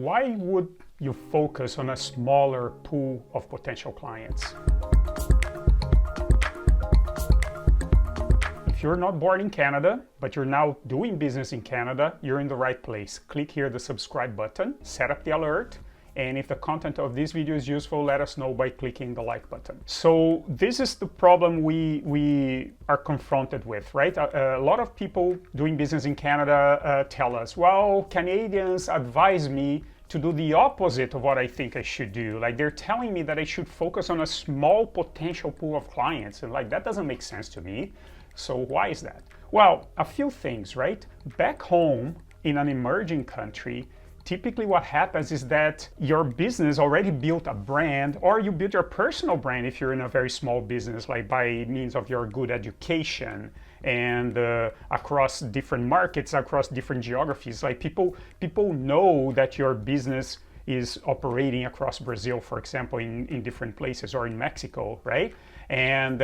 why would you focus on a smaller pool of potential clients? If you're not born in Canada, but you're now doing business in Canada, you're in the right place. Click here the subscribe button, set up the alert, and if the content of this video is useful, let us know by clicking the like button. So this is the problem we are confronted with, right? A lot of people doing business in Canada tell us, well, Canadians advise me to do the opposite of what I think I should do. Like, they're telling me that I should focus on a small potential pool of clients, and like, that doesn't make sense to me. So why is that? Well, a few things, right? Back home in an emerging country, typically what happens is that your business already built a brand, or you build your personal brand if you're in a very small business, like by means of your good education and across different markets, across different geographies. Like people know that your business is operating across Brazil, for example, in different places, or in Mexico, right? And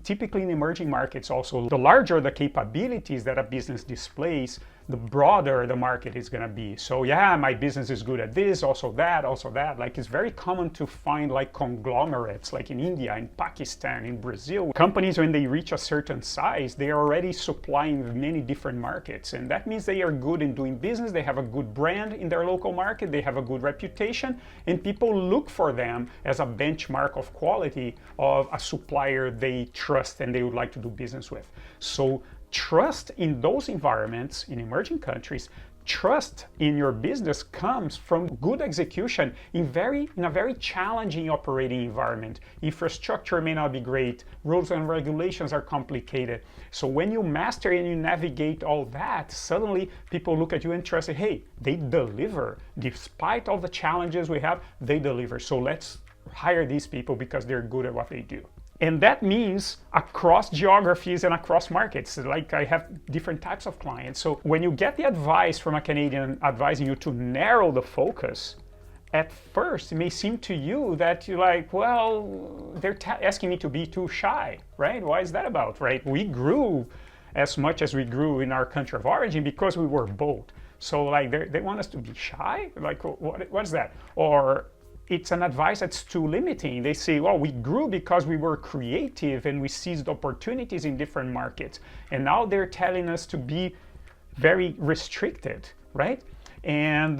typically in emerging markets also, the larger the capabilities that a business displays, the broader the market is going to be. So yeah, my business is good at this, also that, also that. Like, it's very common to find like conglomerates, like in India, in Pakistan, in Brazil. Companies, when they reach a certain size, they are already supplying many different markets. And that means they are good in doing business. They have a good brand in their local market. They have a good reputation. And people look for them as a benchmark of quality of a supplier they trust and they would like to do business with. So trust in those environments, in emerging countries, trust in your business comes from good execution in a very challenging operating environment. Infrastructure may not be great, rules and regulations are complicated. So when you master and you navigate all that, suddenly people look at you and trust, hey, they deliver. Despite all the challenges we have, they deliver. So let's hire these people because they're good at what they do. And that means across geographies and across markets. Like, I have different types of clients. So when you get the advice from a Canadian advising you to narrow the focus, at first it may seem to you that you're like, well, they're asking me to be too shy, right? Why is that about, right? We grew as much as we grew in our country of origin because we were bold. So like, they want us to be shy? Like, what's that? Or it's an advice that's too limiting. They say, well, we grew because we were creative and we seized opportunities in different markets. And now they're telling us to be very restricted, right? And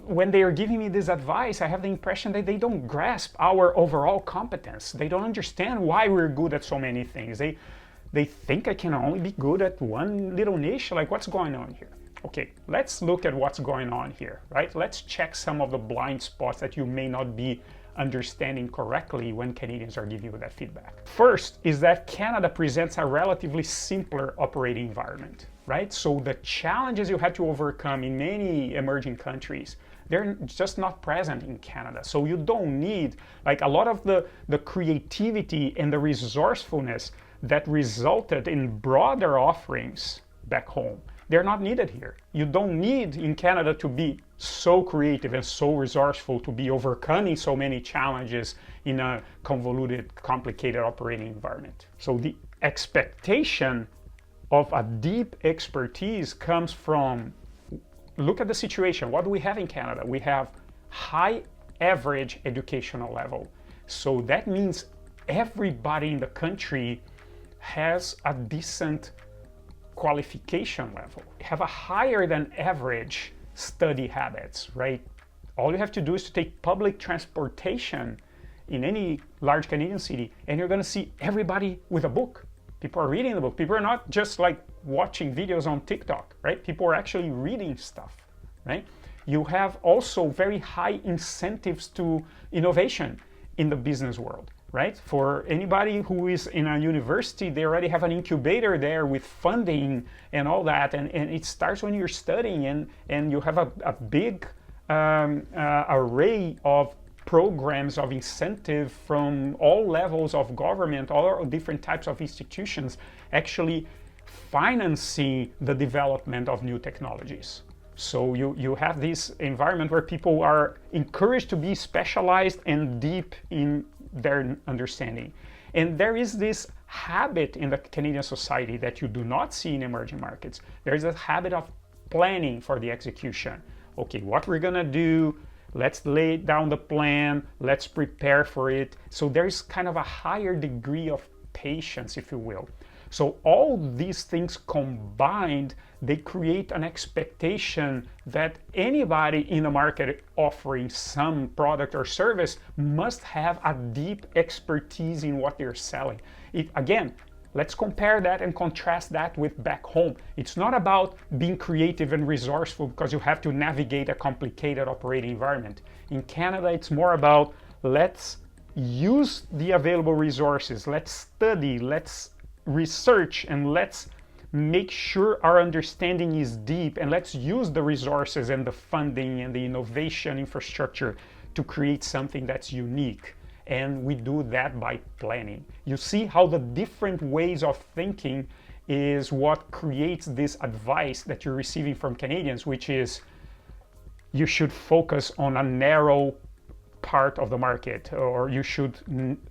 when they are giving me this advice, I have the impression that they don't grasp our overall competence. They don't understand why we're good at so many things. They think I can only be good at one little niche. Like, what's going on here? Okay, let's look at what's going on here, right? Let's check some of the blind spots that you may not be understanding correctly when Canadians are giving you that feedback. First is that Canada presents a relatively simpler operating environment, right? So the challenges you had to overcome in many emerging countries, they're just not present in Canada. So you don't need, like, a lot of the creativity and the resourcefulness that resulted in broader offerings back home. They're not needed here. You don't need in Canada to be so creative and so resourceful to be overcoming so many challenges in a convoluted, complicated operating environment. So the expectation of a deep expertise comes from, look at the situation. What do we have in Canada? We have high average educational level. So that means everybody in the country has a decent qualification level, have a higher than average study habits, right? All you have to do is to take public transportation in any large Canadian city, and you're going to see everybody with a book. People are reading the book. People are not just like watching videos on TikTok, right? People are actually reading stuff, right? You have also very high incentives to innovation in the business world. Right? For anybody who is in a university, they already have an incubator there with funding and all that. And it starts when you're studying, and you have a big array of programs of incentive from all levels of government, all different types of institutions, actually financing the development of new technologies. So you have this environment where people are encouraged to be specialized and deep in their understanding. And there is this habit in the Canadian society that you do not see in emerging markets. There is a habit of planning for the execution, okay, what we're gonna do, let's lay down the plan, let's prepare for it. So there's kind of a higher degree of patience, if you will. So all these things combined, they create an expectation that anybody in the market offering some product or service must have a deep expertise in what they're selling. Again, let's compare that and contrast that with back home. It's not about being creative and resourceful because you have to navigate a complicated operating environment. In Canada, it's more about let's use the available resources, let's study, let's research, and let's make sure our understanding is deep, and let's use the resources and the funding and the innovation infrastructure to create something that's unique. And we do that by planning. You see how the different ways of thinking is what creates this advice that you're receiving from Canadians, which is you should focus on a narrow part of the market, or you should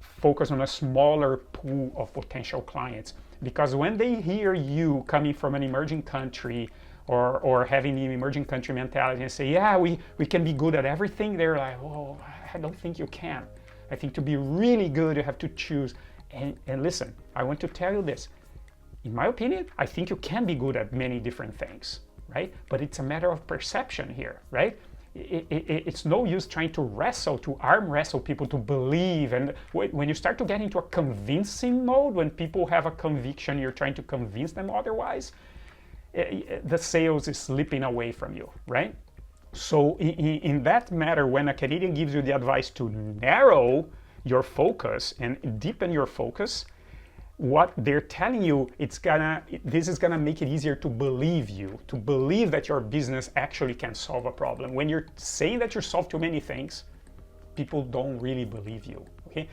focus on a smaller pool of potential clients. Because when they hear you coming from an emerging country or having the emerging country mentality and say, yeah, we can be good at everything, they're like, oh, I don't think you can. I think to be really good, you have to choose. And listen, I want to tell you this. In my opinion, I think you can be good at many different things, right? But it's a matter of perception here, right? It's no use trying to arm wrestle people to believe. And when you start to get into a convincing mode, when people have a conviction, you're trying to convince them otherwise, the sales is slipping away from you, right? So in that matter, when a Canadian gives you the advice to narrow your focus and deepen your focus, what they're telling you, this is gonna make it easier to believe you, to believe that your business actually can solve a problem. When you're saying that you solve too many things, people don't really believe you, okay?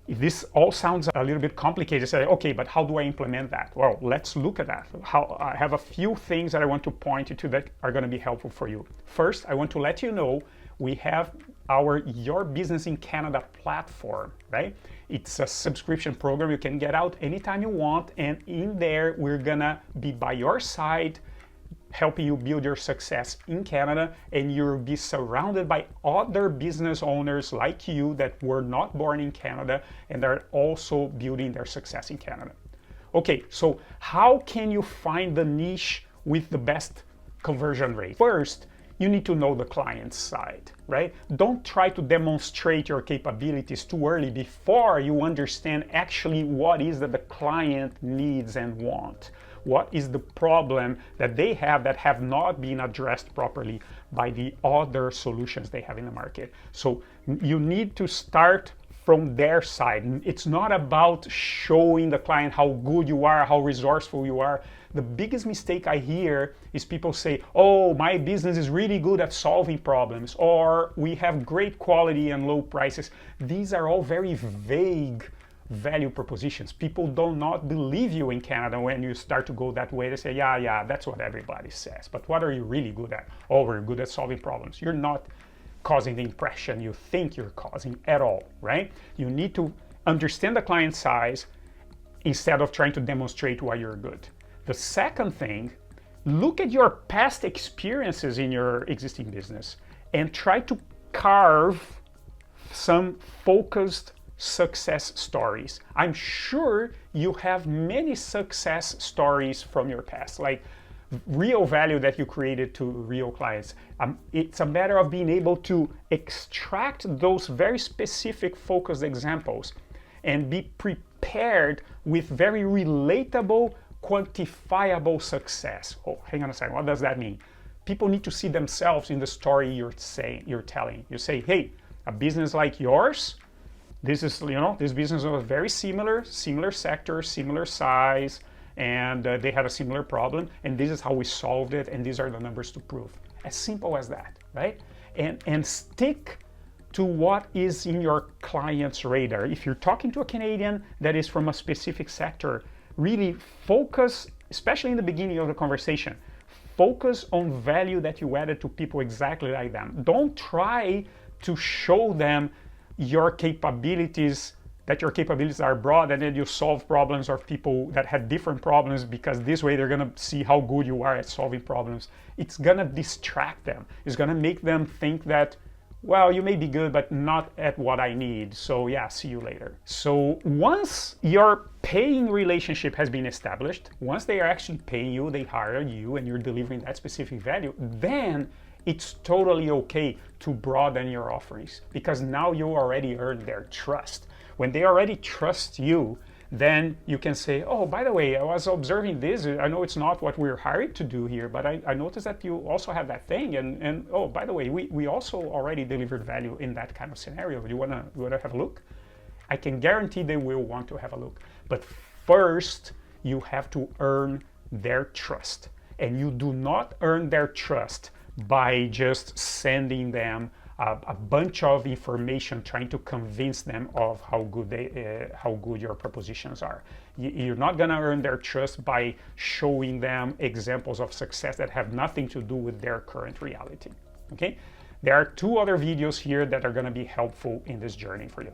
If this all sounds a little bit complicated, say, okay, but how do I implement that? Well, let's look at that. I have a few things that I want to point you to that are gonna be helpful for you. First, I want to let you know we have our Your Business in Canada platform, right? It's a subscription program you can get out anytime you want, and in there we're gonna be by your side helping you build your success in Canada, and you'll be surrounded by other business owners like you that were not born in Canada and are also building their success in Canada. Okay, so how can you find the niche with the best conversion rate? First, you need to know the client's side, right? Don't try to demonstrate your capabilities too early before you understand actually what is that the client needs and wants. What is the problem that they have that have not been addressed properly by the other solutions they have in the market? So you need to start from their side. It's not about showing the client how good you are, how resourceful you are. The biggest mistake I hear is people say, oh, my business is really good at solving problems, or we have great quality and low prices. These are all very vague value propositions. People do not believe you in Canada when you start to go that way. They say, yeah, that's what everybody says. But what are you really good at? Oh, we're good at solving problems. You're not causing the impression you think you're causing at all, right? You need to understand the client size instead of trying to demonstrate why you're good. The second thing, look at your past experiences in your existing business and try to carve some focused success stories. I'm sure you have many success stories from your past, like real value that you created to real clients. It's a matter of being able to extract those very specific focused examples and be prepared with very relatable, quantifiable success. Oh, hang on a second. What does that mean? People need to see themselves in the story you're telling. You say, hey, a business like yours, this business was very similar sector, similar size, and they had a similar problem, and this is how we solved it, and these are the numbers to prove. As simple as that, right? And stick to what is in your client's radar. If you're talking to a Canadian that is from a specific sector, really focus, especially in the beginning of the conversation, focus on value that you added to people exactly like them. Don't try to show them your capabilities that your capabilities are broad, and then you solve problems of people that had different problems, because this way they're gonna see how good you are at solving problems. It's gonna distract them. It's gonna make them think that, well, you may be good, but not at what I need. So yeah, see you later. So once your paying relationship has been established, once they are actually paying you, they hire you, and you're delivering that specific value, then it's totally okay to broaden your offerings, because now you already earned their trust. When they already trust you, then you can say, oh, by the way, I was observing this. I know it's not what we're hired to do here, but I noticed that you also have that thing. And oh, by the way, we also already delivered value in that kind of scenario. Do you wanna have a look? I can guarantee they will want to have a look. But first, you have to earn their trust. And you do not earn their trust by just sending them a bunch of information, trying to convince them of how good your propositions are. You're not gonna earn their trust by showing them examples of success that have nothing to do with their current reality. Okay? There are 2 other videos here that are gonna be helpful in this journey for you.